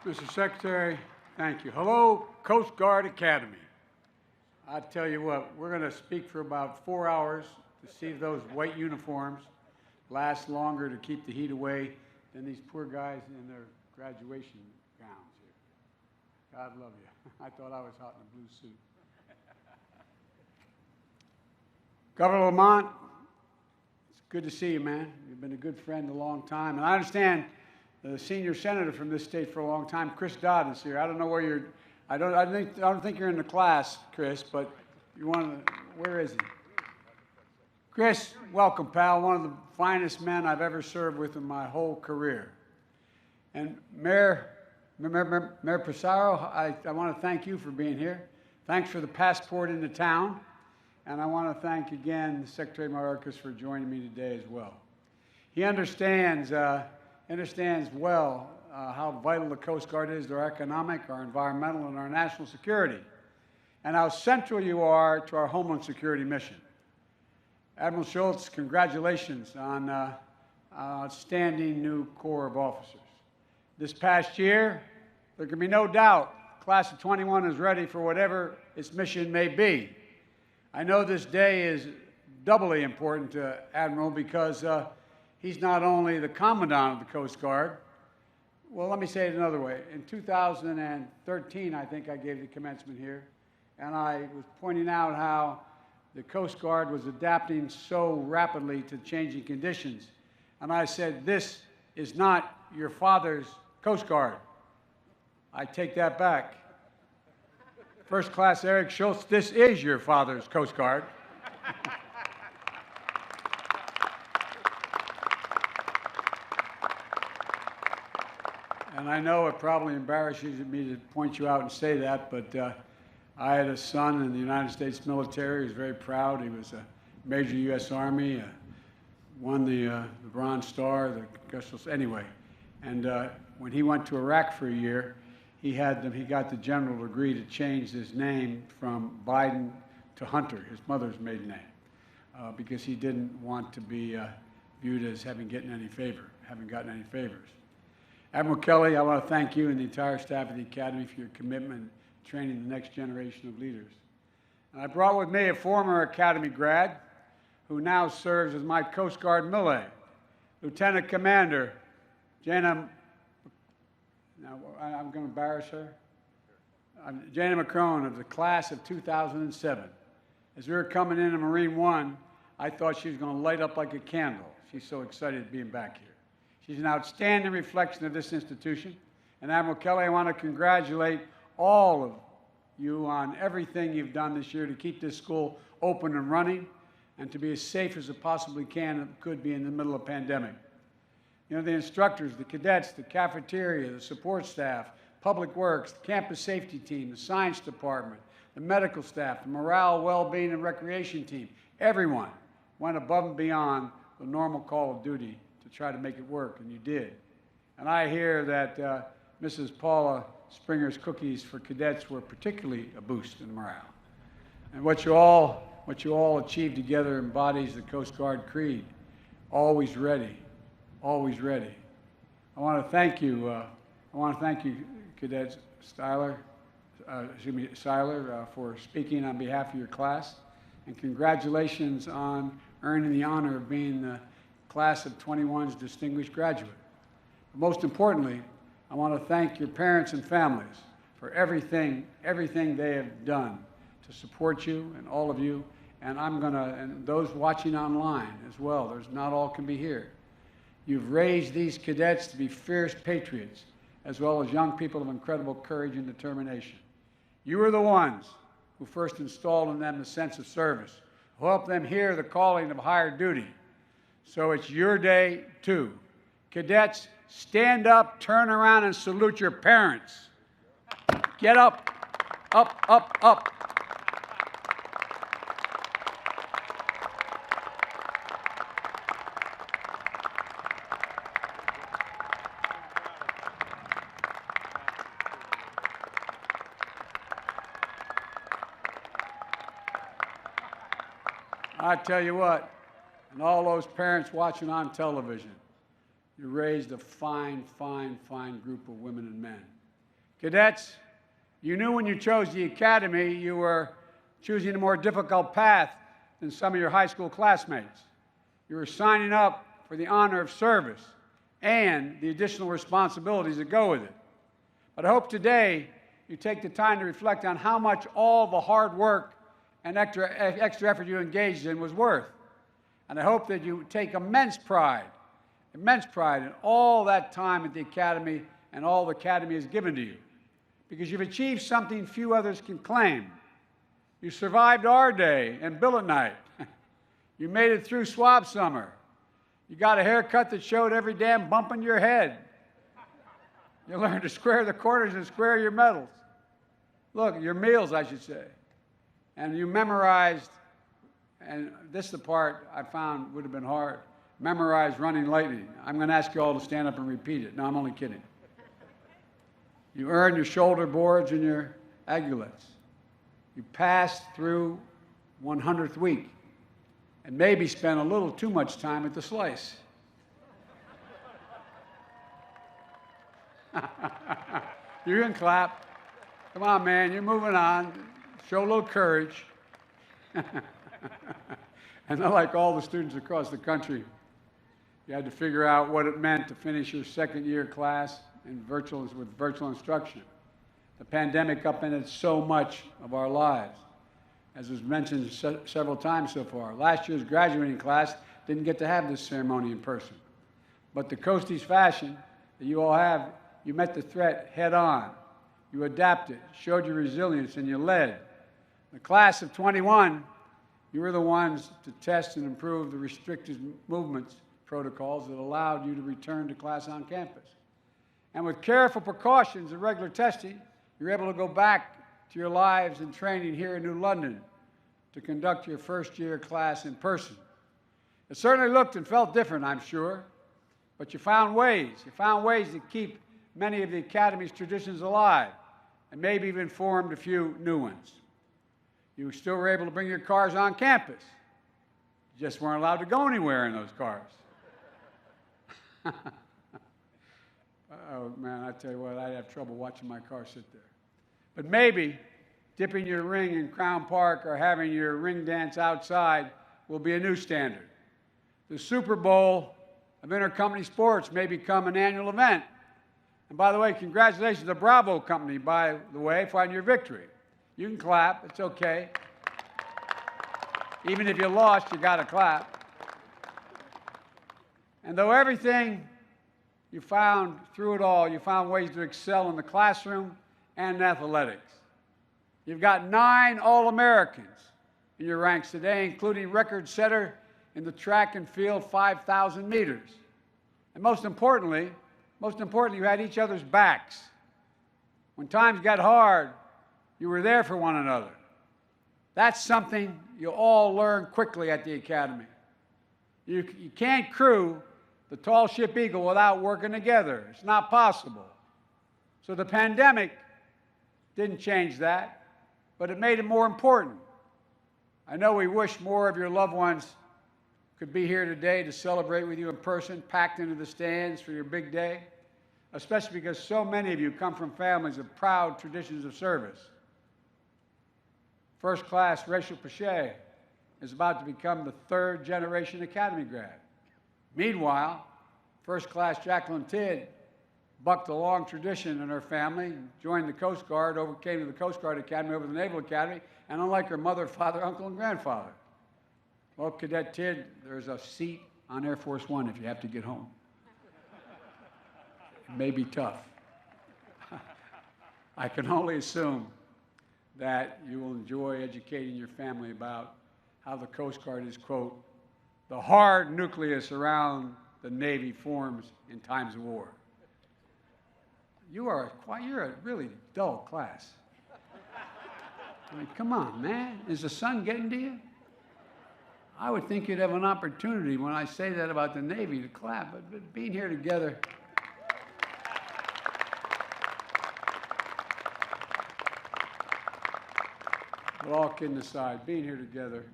Mr. Secretary, thank you. Hello, Coast Guard Academy. I tell you what, we're going to speak for about 4 hours to see if those white uniforms last longer to keep the heat away than these poor guys in their graduation gowns here. God love you. I thought I was hot in a blue suit. Governor Lamont, it's good to see you, man. You've been a good friend a long time. And I understand the senior senator from this state for a long time, Chris Dodd, is here. I don't know where you're, I don't think you're in the class, Chris, but you want to, where is he? Chris, welcome, pal. One of the finest men I've ever served with in my whole career. And Mayor Pissarro, I want to thank you for being here. Thanks for the passport into town. And I want to thank again Secretary Mayorkas for joining me today as well. He understands well how vital the Coast Guard is to our economic, our environmental, and our national security, and how central you are to our Homeland Security mission. Admiral Schultz, congratulations on an outstanding new Corps of officers. This past year, there can be no doubt the class of 21 is ready for whatever its mission may be. I know this day is doubly important to Admiral because he's not only the Commandant of the Coast Guard. Well, let me say it another way. In 2013, I think I gave the commencement here, and I was pointing out how the Coast Guard was adapting so rapidly to changing conditions. And I said, this is not your father's Coast Guard. I take that back. First Class Eric Schultz, this is your father's Coast Guard. And I know it probably embarrasses me to point you out and say that, but I had a son in the United States military. He was very proud. He was a Major U.S. Army, won the Bronze Star, anyway. And when he went to Iraq for a year, he got the general to agree to change his name from Biden to Hunter, his mother's maiden name, because he didn't want to be viewed as having gotten any favors. Admiral Kelly, I want to thank you and the entire staff of the Academy for your commitment in training the next generation of leaders. And I brought with me a former Academy grad who now serves as my Coast Guard Mille, Lieutenant Commander Jana. Now, I'm going to embarrass her. Jana McCrone of the class of 2007. As we were coming in Marine One, I thought she was going to light up like a candle. She's so excited being back here. She's an outstanding reflection of this institution. And Admiral Kelly, I want to congratulate all of you on everything you've done this year to keep this school open and running and to be as safe as it possibly could be in the middle of a pandemic. You know, the instructors, the cadets, the cafeteria, the support staff, public works, the campus safety team, the science department, the medical staff, the morale, well-being, and recreation team, everyone went above and beyond the normal call of duty to try to make it work, and you did. And I hear that Mrs. Paula Springer's cookies for cadets were particularly a boost in morale. And what you all achieved together embodies the Coast Guard creed, always ready. Always ready. I want to thank you. Cadet Seiler, for speaking on behalf of your class, and congratulations on earning the honor of being the class of 21's distinguished graduate. But most importantly, I want to thank your parents and families for everything they have done to support you and all of you, and those watching online as well. Not all can be here. You've raised these cadets to be fierce patriots, as well as young people of incredible courage and determination. You are the ones who first installed in them the sense of service, who helped them hear the calling of higher duty. So it's your day, too. Cadets, stand up, turn around, and salute your parents. Get up, up, up, up. I tell you what, and all those parents watching on television, you raised a fine, fine, fine group of women and men. Cadets, you knew when you chose the academy you were choosing a more difficult path than some of your high school classmates. You were signing up for the honor of service and the additional responsibilities that go with it. But I hope today you take the time to reflect on how much all the hard work and extra effort you engaged in was worth. And I hope that you take immense pride in all that time at the academy and all the academy has given to you, because you've achieved something few others can claim. You survived our day and billet night. You made it through swab summer. You got a haircut that showed every damn bump in your head. You learned to square the corners and square your medals. Look, your meals, I should say. And you memorized, and this is the part I found would have been hard, memorized running lightning. I'm going to ask you all to stand up and repeat it. No, I'm only kidding. You earned your shoulder boards and your aiguillettes. You passed through 100th week and maybe spent a little too much time at the slice. You can clap. Come on, man, you're moving on. Show a little courage. And like all the students across the country, you had to figure out what it meant to finish your second-year class with virtual instruction. The pandemic upended so much of our lives, as was mentioned several times so far. Last year's graduating class didn't get to have this ceremony in person. But the Coasties fashion that you all have, you met the threat head on. You adapted, showed your resilience, and you led. The class of 21, you were the ones to test and improve the restricted movements protocols that allowed you to return to class on campus. And with careful precautions and regular testing, you're able to go back to your lives and training here in New London to conduct your first-year class in person. It certainly looked and felt different, I'm sure, but you found ways. You found ways to keep many of the Academy's traditions alive and maybe even formed a few new ones. You still were able to bring your cars on campus. You just weren't allowed to go anywhere in those cars. Oh, man, I tell you what, I'd have trouble watching my car sit there. But maybe dipping your ring in Crown Park or having your ring dance outside will be a new standard. The Super Bowl of intercompany sports may become an annual event. And by the way, congratulations to the Bravo Company, by the way, for your victory. You can clap, it's okay. Even if you lost, you got to clap. And though everything you found through it all, you found ways to excel in the classroom and in athletics. You've got 9 All-Americans in your ranks today, including record setter in the track and field 5,000 meters. And most importantly, you had each other's backs. When times got hard, you were there for one another. That's something you'll all learn quickly at the Academy. You can't crew the tall ship Eagle without working together. It's not possible. So the pandemic didn't change that, but it made it more important. I know we wish more of your loved ones could be here today to celebrate with you in person, packed into the stands for your big day, especially because so many of you come from families of proud traditions of service. First class Rachel Pache is about to become the 3rd generation Academy grad. Meanwhile, first class Jacqueline Tidd bucked a long tradition in her family, joined the Coast Guard, came to the Coast Guard Academy over the Naval Academy, and unlike her mother, father, uncle, and grandfather. Well, Cadet Tidd, there's a seat on Air Force One if you have to get home. It may be tough. I can only assume that you will enjoy educating your family about how the Coast Guard is, quote, the hard nucleus around the Navy forms in times of war. You're a really dull class. I mean, come on, man. Is the sun getting to you? I would think you'd have an opportunity when I say that about the Navy to clap, but being here together. But all kidding aside, being here together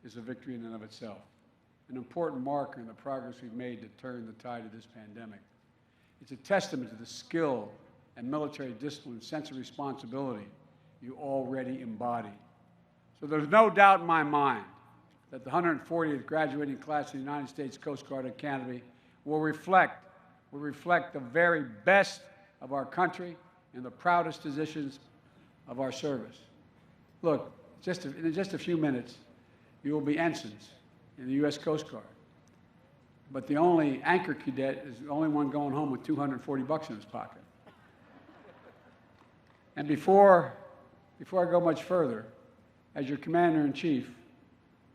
is a victory in and of itself, an important marker in the progress we've made to turn the tide of this pandemic. It's a testament to the skill and military discipline, sense of responsibility you already embody. So there's no doubt in my mind that the 140th graduating class of the United States Coast Guard Academy will reflect the very best of our country and the proudest traditions of our service. Look, in just a few minutes, you will be ensigns in the U.S. Coast Guard. But the only anchor cadet is the only one going home with $240 in his pocket. And before I go much further, as your Commander-in-Chief,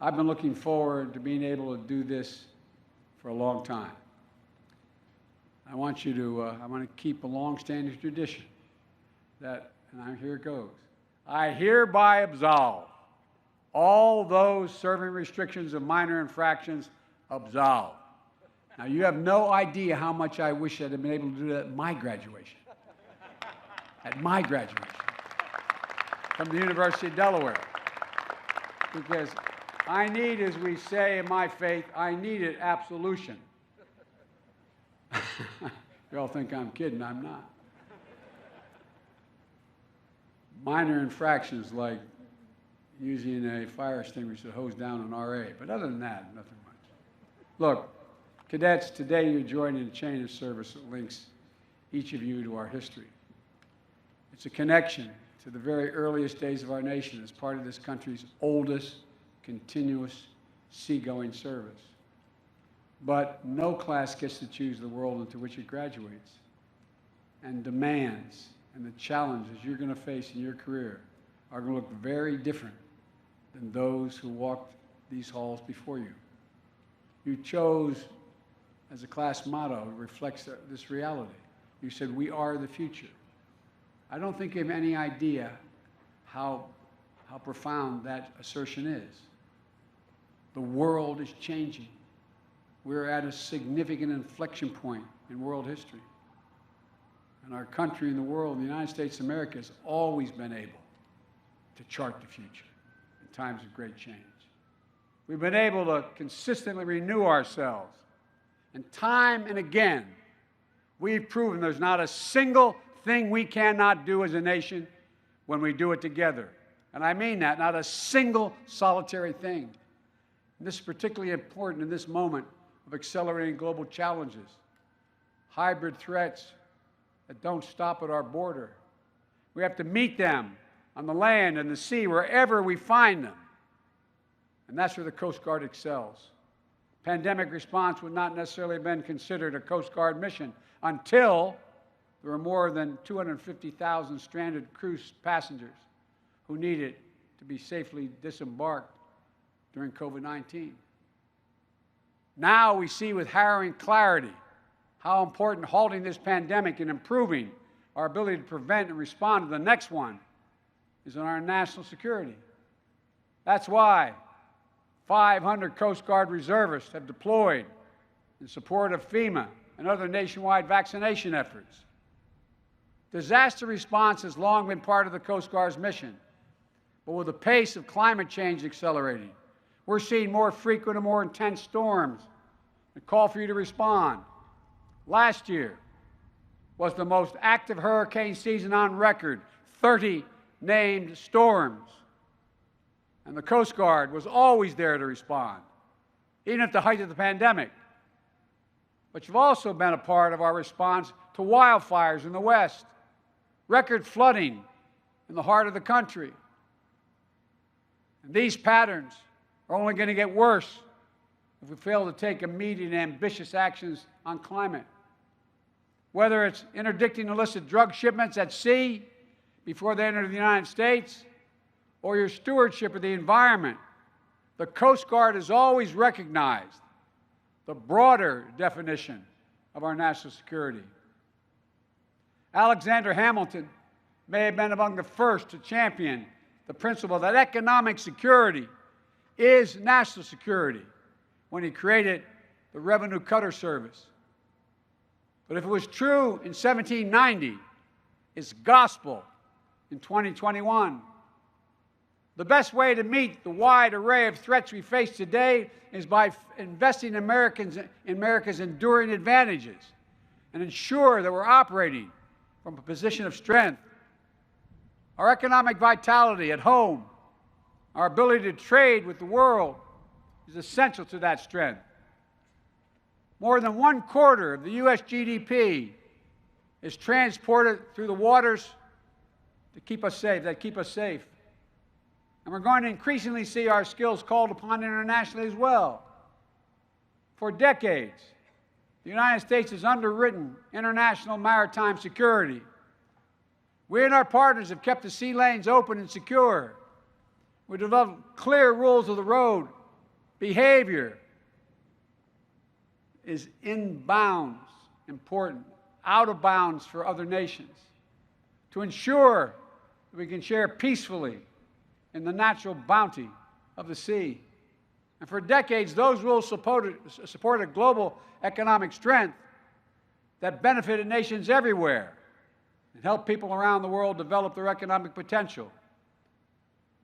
I've been looking forward to being able to do this for a long time. I want to keep a long-standing tradition that, and here it goes, I hereby absolve all those serving restrictions of minor infractions absolved. Now, you have no idea how much I wish I'd have been able to do that at my graduation. At my graduation from the University of Delaware. Because I need, as we say in my faith, I needed absolution. You all think I'm kidding, I'm not. Minor infractions like using a fire extinguisher to hose down an RA, but other than that, nothing much. Look, cadets, today you're joining a chain of service that links each of you to our history. It's a connection to the very earliest days of our nation as part of this country's oldest continuous seagoing service. But no class gets to choose the world into which it graduates. And demands and the challenges you're going to face in your career are going to look very different than those who walked these halls before you. You chose, as a class motto, it reflects this reality. You said, we are the future. I don't think you have any idea how profound that assertion is. The world is changing. We're at a significant inflection point in world history. And our country and the world, the United States of America, has always been able to chart the future in times of great change. We've been able to consistently renew ourselves. And time and again, we've proven there's not a single thing we cannot do as a nation when we do it together. And I mean that, not a single solitary thing. And this is particularly important in this moment of accelerating global challenges, hybrid threats that don't stop at our border. We have to meet them on the land and the sea, wherever we find them. And that's where the Coast Guard excels. Pandemic response would not necessarily have been considered a Coast Guard mission until there were more than 250,000 stranded cruise passengers who needed to be safely disembarked during COVID-19. Now we see with harrowing clarity how important halting this pandemic and improving our ability to prevent and respond to the next one is in our national security. That's why 500 Coast Guard reservists have deployed in support of FEMA and other nationwide vaccination efforts. Disaster response has long been part of the Coast Guard's mission, but with the pace of climate change accelerating, we're seeing more frequent and more intense storms that call for you to respond. Last year was the most active hurricane season on record, 30 named storms. And the Coast Guard was always there to respond, even at the height of the pandemic. But you've also been a part of our response to wildfires in the West, record flooding in the heart of the country. And these patterns are only going to get worse if we fail to take immediate and ambitious actions on climate. Whether it's interdicting illicit drug shipments at sea before they enter the United States, or your stewardship of the environment, the Coast Guard has always recognized the broader definition of our national security. Alexander Hamilton may have been among the first to champion the principle that economic security is national security when he created the Revenue Cutter Service. But if it was true in 1790, it's gospel in 2021. The best way to meet the wide array of threats we face today is by investing in America's enduring advantages and ensure that we're operating from a position of strength. Our economic vitality at home, our ability to trade with the world is essential to that strength. More than 1/4 of the U.S. GDP is transported through the waters to keep us safe, And we're going to increasingly see our skills called upon internationally as well. For decades, the United States has underwritten international maritime security. We and our partners have kept the sea lanes open and secure. We developed clear rules of the road. Behavior is in bounds important, out of bounds for other nations, to ensure that we can share peacefully in the natural bounty of the sea. And for decades, those rules supported global economic strength that benefited nations everywhere and helped people around the world develop their economic potential.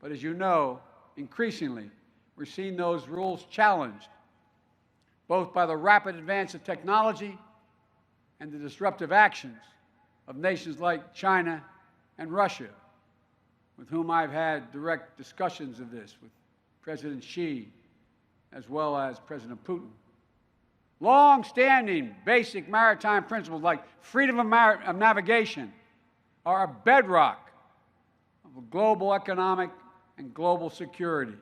But as you know, increasingly, we're seeing those rules challenged, both by the rapid advance of technology and the disruptive actions of nations like China and Russia, with whom I've had direct discussions of this with President Xi as well as President Putin. Long-standing basic maritime principles like freedom of navigation are a bedrock of global economic and global security.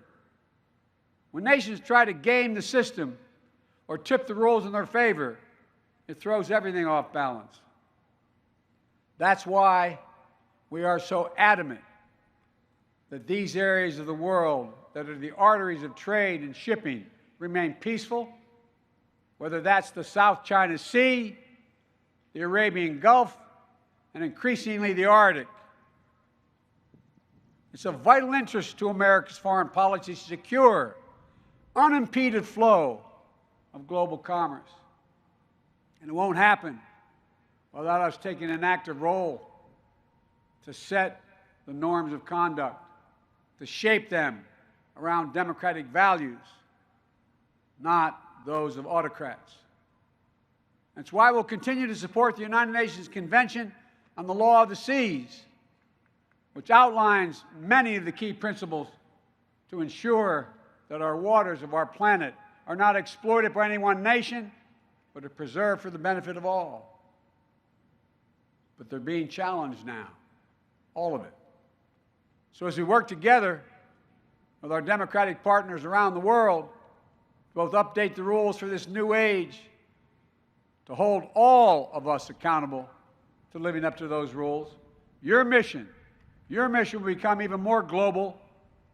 When nations try to game the system or tip the rules in their favor, it throws everything off balance. That's why we are so adamant that these areas of the world that are the arteries of trade and shipping remain peaceful, whether that's the South China Sea, the Arabian Gulf, and increasingly the Arctic. It's of vital interest to America's foreign policy to secure unimpeded flow of global commerce. And it won't happen without us taking an active role to set the norms of conduct, to shape them around democratic values, not those of autocrats. That's why we'll continue to support the United Nations Convention on the Law of the Seas, which outlines many of the key principles to ensure that our waters of our planet are not exploited by any one nation, but are preserved for the benefit of all. But they're being challenged now, all of it. So as we work together with our democratic partners around the world, both update the rules for this new age, to hold all of us accountable to living up to those rules, your mission will become even more global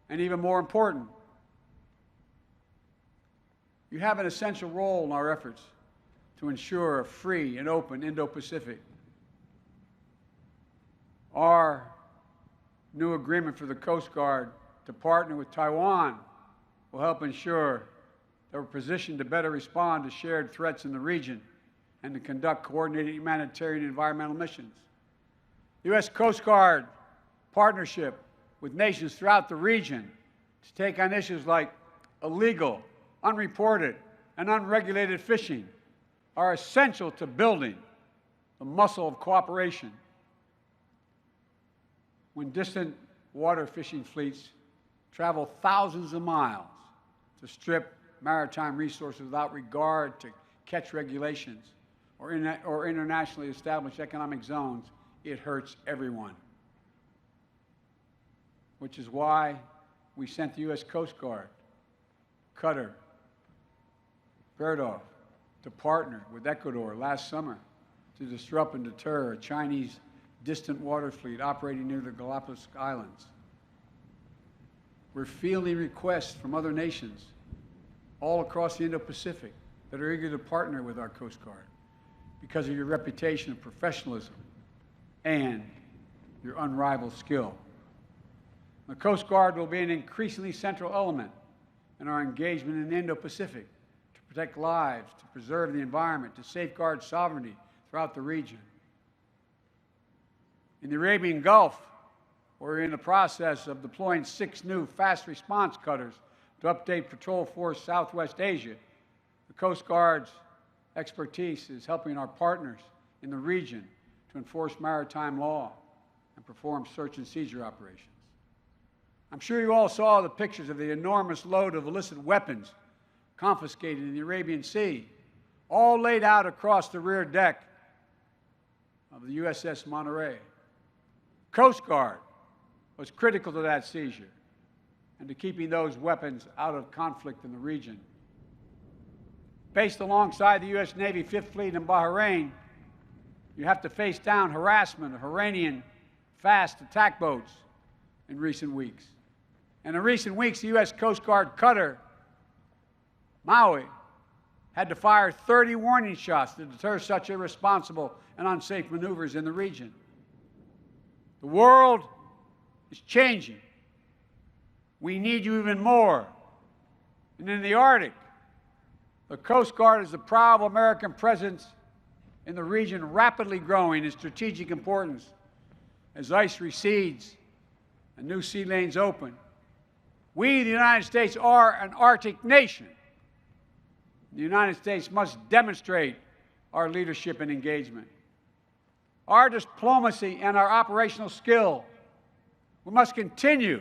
and even more important. You have an essential role in our efforts to ensure a free and open Indo-Pacific. Our new agreement for the Coast Guard to partner with Taiwan will help ensure that we're positioned to better respond to shared threats in the region and to conduct coordinated humanitarian and environmental missions. The U.S. Coast Guard partnership with nations throughout the region to take on issues like illegal, unreported, and unregulated fishing are essential to building the muscle of cooperation. When distant water fishing fleets travel thousands of miles to strip maritime resources without regard to catch regulations or internationally established economic zones, it hurts everyone. Which is why we sent the U.S. Coast Guard, Qatar, Verdov, to partner with Ecuador last summer to disrupt and deter a Chinese distant water fleet operating near the Galapagos Islands. We're fielding requests from other nations all across the Indo-Pacific that are eager to partner with our Coast Guard because of your reputation of professionalism and your unrivaled skill. The Coast Guard will be an increasingly central element in our engagement in the Indo-Pacific to protect lives, to preserve the environment, to safeguard sovereignty throughout the region. In the Arabian Gulf, we're in the process of deploying 6 new fast response cutters to update Patrol Force Southwest Asia. The Coast Guard's expertise is helping our partners in the region to enforce maritime law and perform search and seizure operations. I'm sure you all saw the pictures of the enormous load of illicit weapons confiscated in the Arabian Sea, all laid out across the rear deck of the USS Monterey. Coast Guard was critical to that seizure and to keeping those weapons out of conflict in the region. Based alongside the U.S. Navy Fifth Fleet in Bahrain, you have to face down harassment of Iranian fast attack boats in recent weeks. And in recent weeks, the U.S. Coast Guard cutter, Maui, had to fire 30 warning shots to deter such irresponsible and unsafe maneuvers in the region. The world is changing. We need you even more. And in the Arctic, the Coast Guard is a proud American presence in the region, rapidly growing in strategic importance as ice recedes and new sea lanes open. We, the United States, are an Arctic nation. The United States must demonstrate our leadership and engagement. Our diplomacy and our operational skill, we must continue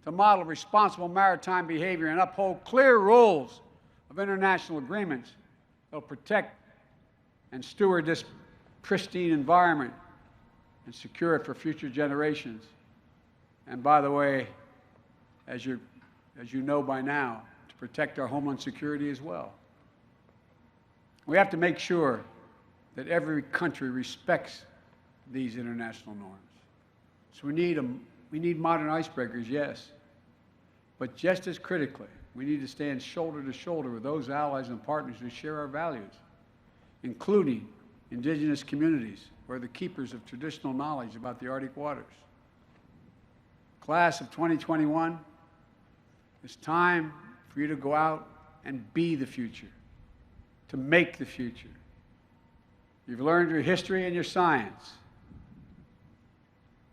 to model responsible maritime behavior and uphold clear rules of international agreements that will protect and steward this pristine environment and secure it for future generations. And by the way, as you know by now, to protect our homeland security as well. We have to make sure that every country respects these international norms. So we need modern icebreakers, yes, but just as critically, we need to stand shoulder to shoulder with those allies and partners who share our values, including indigenous communities who are the keepers of traditional knowledge about the Arctic waters. Class of 2021, it's time for you to go out and be the future, to make the future. You've learned your history and your science.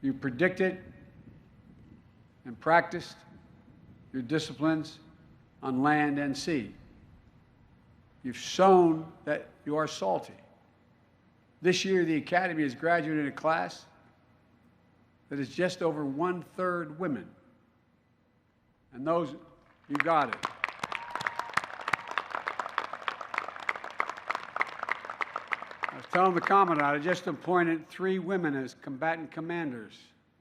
You've predicted and practiced your disciplines on land and sea. You've shown that you are salty. This year, the Academy has graduated a class that is just over 1/3 women. And those, you got it. I was telling the Commandant, I just appointed 3 women as combatant commanders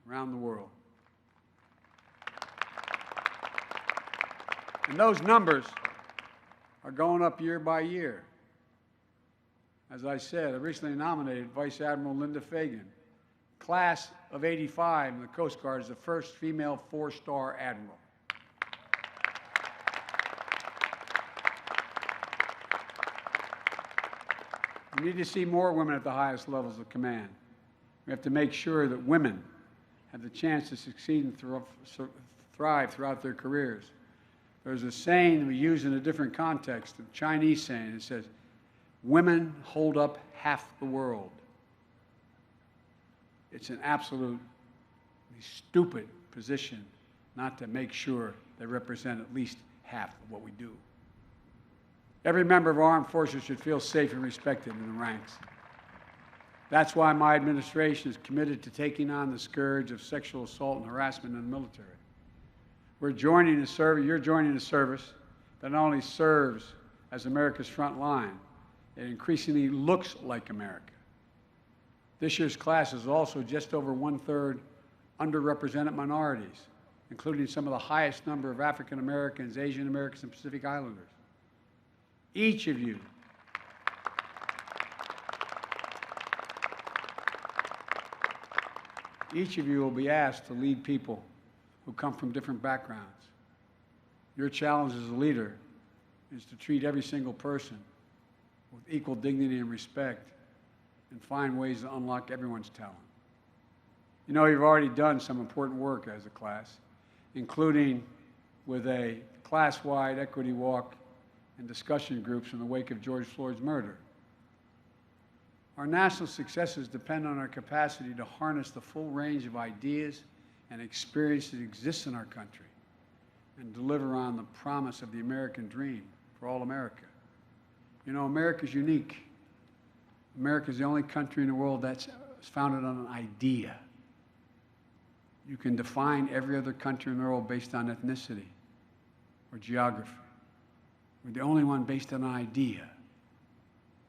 around the world. And those numbers are going up year by year. As I said, I recently nominated Vice Admiral Linda Fagan. Class of '85 in the Coast Guard is the first female 4-star admiral. We need to see more women at the highest levels of command. We have to make sure that women have the chance to succeed and thrive throughout their careers. There's a saying that we use in a different context, a Chinese saying. It says, women hold up half the world. It's an absolutely stupid position not to make sure they represent at least half of what we do. Every member of our armed forces should feel safe and respected in the ranks. That's why my administration is committed to taking on the scourge of sexual assault and harassment in the military. You're joining a service that not only serves as America's front line, it increasingly looks like America. This year's class is also just over 1/3 underrepresented minorities, including some of the highest number of African Americans, Asian Americans, and Pacific Islanders. Each of you will be asked to lead people who come from different backgrounds. Your challenge as a leader is to treat every single person with equal dignity and respect and find ways to unlock everyone's talent. You know, you've already done some important work as a class, including with a class-wide equity walk and discussion groups in the wake of George Floyd's murder. Our national successes depend on our capacity to harness the full range of ideas and experience that exists in our country and deliver on the promise of the American dream for all America. You know, America's unique. America is the only country in the world that's founded on an idea. You can define every other country in the world based on ethnicity or geography. We're the only one based on an idea,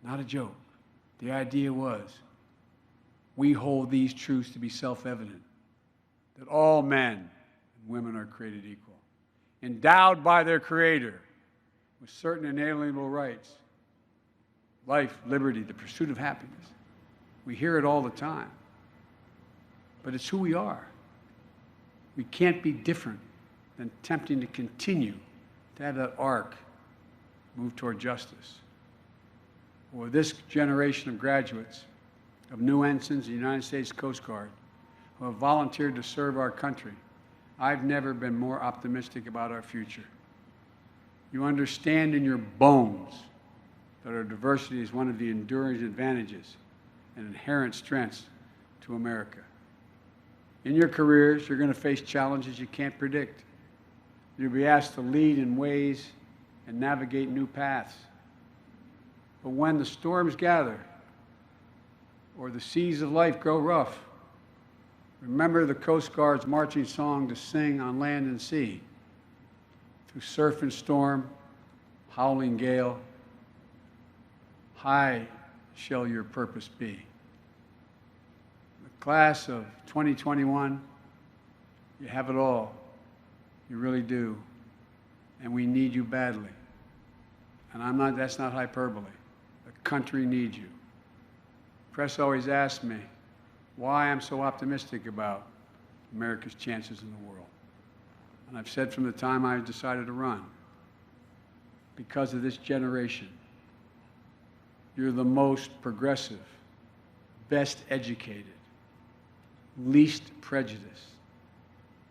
not a joke. The idea was, we hold these truths to be self-evident, that all men and women are created equal, endowed by their Creator with certain inalienable rights, life, liberty, the pursuit of happiness. We hear it all the time, but it's who we are. We can't be different than attempting to continue to have that arc move toward justice. Or this generation of graduates, of new ensigns in the United States Coast Guard, who have volunteered to serve our country, I've never been more optimistic about our future. You understand in your bones that our diversity is one of the enduring advantages and inherent strengths to America. In your careers, you're going to face challenges you can't predict. You'll be asked to lead in ways and navigate new paths. But when the storms gather or the seas of life grow rough, remember the Coast Guard's marching song to sing on land and sea. Through surf and storm, howling gale, high shall your purpose be. The class of 2021, you have it all. You really do. And we need you badly. And that's not hyperbole. The country needs you. Press always asks me why I'm so optimistic about America's chances in the world. And I've said from the time I decided to run, because of this generation, you're the most progressive, best educated, least prejudiced,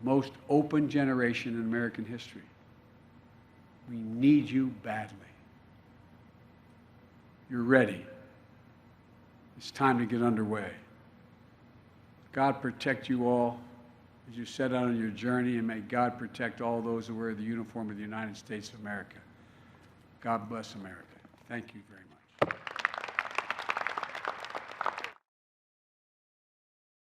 most open generation in American history. We need you badly. You're ready. It's time to get underway. God protect you all as you set out on your journey, and may God protect all those who wear the uniform of the United States of America. God bless America. Thank you very much.